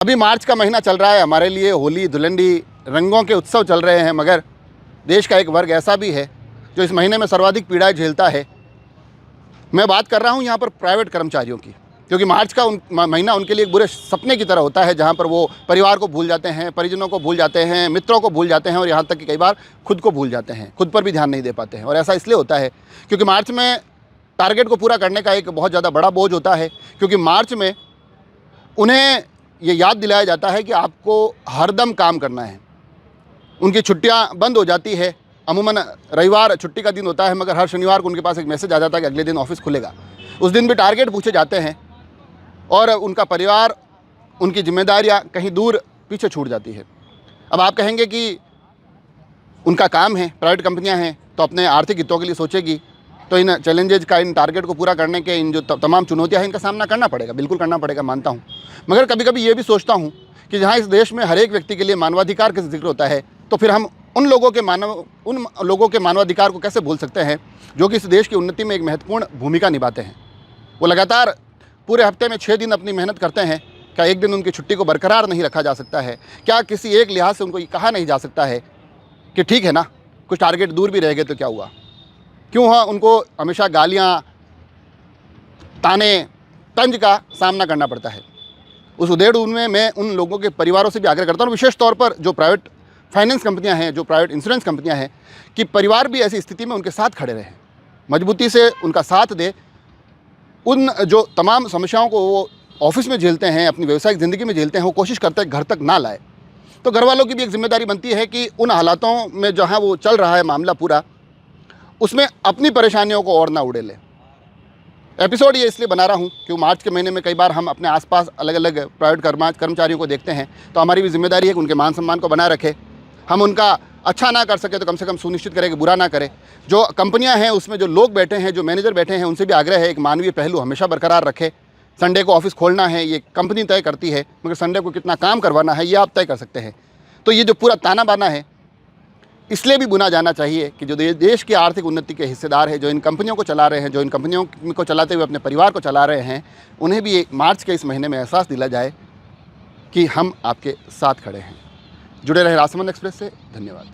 अभी मार्च का महीना चल रहा है, हमारे लिए होली धुलंडी रंगों के उत्सव चल रहे हैं, मगर देश का एक वर्ग ऐसा भी है जो इस महीने में सर्वाधिक पीड़ाएं झेलता है। मैं बात कर रहा हूं यहां पर प्राइवेट कर्मचारियों की, क्योंकि मार्च का महीना उनके लिए एक बुरे सपने की तरह होता है, जहां पर वो परिवार को भूल जाते हैं, परिजनों को भूल जाते हैं, मित्रों को भूल जाते हैं और यहाँ तक कि कई बार खुद को भूल जाते हैं, खुद पर भी ध्यान नहीं दे पाते हैं। और ऐसा इसलिए होता है क्योंकि मार्च में टारगेट को पूरा करने का एक बहुत ज़्यादा बड़ा बोझ होता है, क्योंकि मार्च में उन्हें ये याद दिलाया जाता है कि आपको हरदम काम करना है। उनकी छुट्टियां बंद हो जाती है। अमूमन रविवार छुट्टी का दिन होता है, मगर हर शनिवार को उनके पास एक मैसेज आ जाता है कि अगले दिन ऑफिस खुलेगा। उस दिन भी टारगेट पूछे जाते हैं और उनका परिवार, उनकी जिम्मेदारियां कहीं दूर पीछे छूट जाती है। अब आप कहेंगे कि उनका काम है, प्राइवेट कंपनियां हैं तो अपने आर्थिक हितों के लिए सोचेगी, तो इन चैलेंजेज का, इन टारगेट को पूरा करने के इन जो तमाम चुनौतियां हैं, इनका सामना करना पड़ेगा, बिल्कुल करना पड़ेगा, मानता हूं। मगर कभी कभी ये भी सोचता हूं कि जहां इस देश में हर एक व्यक्ति के लिए मानवाधिकार का जिक्र होता है, तो फिर हम उन लोगों के मानवाधिकार को कैसे भूल सकते हैं जो कि इस देश की उन्नति में एक महत्वपूर्ण भूमिका निभाते हैं। वो लगातार पूरे हफ्ते में 6 दिन अपनी मेहनत करते हैं। क्या एक दिन उनकी छुट्टी को बरकरार नहीं रखा जा सकता है? क्या किसी एक लिहाज से उनको ये कहा नहीं जा सकता है कि ठीक है ना, कुछ टारगेट दूर भी रह गए तो क्या हुआ? क्यों उनको हमेशा गालियाँ, ताने, तंज का सामना करना पड़ता है? उस उधेड़ में मैं उन लोगों के परिवारों से भी आग्रह करता हूँ, विशेष तौर पर जो प्राइवेट फाइनेंस कंपनियां हैं, जो प्राइवेट इंश्योरेंस कंपनियां हैं, कि परिवार भी ऐसी स्थिति में उनके साथ खड़े रहें, मजबूती से उनका साथ दे। उन जो तमाम समस्याओं को वो ऑफिस में झेलते हैं, अपनी व्यावसायिक ज़िंदगी में झेलते हैं, वो कोशिश करते हैं घर तक ना लाए। तो घर वालों की भी एक जिम्मेदारी बनती है कि उन हालातों में जहाँ वो चल रहा है मामला पूरा, उसमें अपनी परेशानियों को और ना उड़ेले। एपिसोड ये इसलिए बना रहा हूँ कि मार्च के महीने में कई बार हम अपने आसपास अलग अलग प्राइवेट कर्मचारियों को देखते हैं, तो हमारी भी जिम्मेदारी है कि उनके मान सम्मान को बनाए रखें। हम उनका अच्छा ना कर सके तो कम से कम सुनिश्चित करें कि बुरा ना करें। जो कंपनियां हैं उसमें जो लोग बैठे हैं, जो मैनेजर बैठे हैं, उनसे भी आग्रह है एक मानवीय पहलू हमेशा बरकरार रखें। संडे को ऑफिस खोलना है ये कंपनी तय करती है, मगर संडे को कितना काम करवाना है ये आप तय कर सकते हैं। तो ये जो पूरा ताना बाना है, इसलिए भी बुना जाना चाहिए कि जो देश की आर्थिक उन्नति के हिस्सेदार है, जो इन कंपनियों को चला रहे हैं, जो इन कंपनियों को चलाते हुए अपने परिवार को चला रहे हैं, उन्हें भी मार्च के इस महीने में एहसास दिला जाए कि हम आपके साथ खड़े हैं। जुड़े रहे राजसमंद एक्सप्रेस से। धन्यवाद।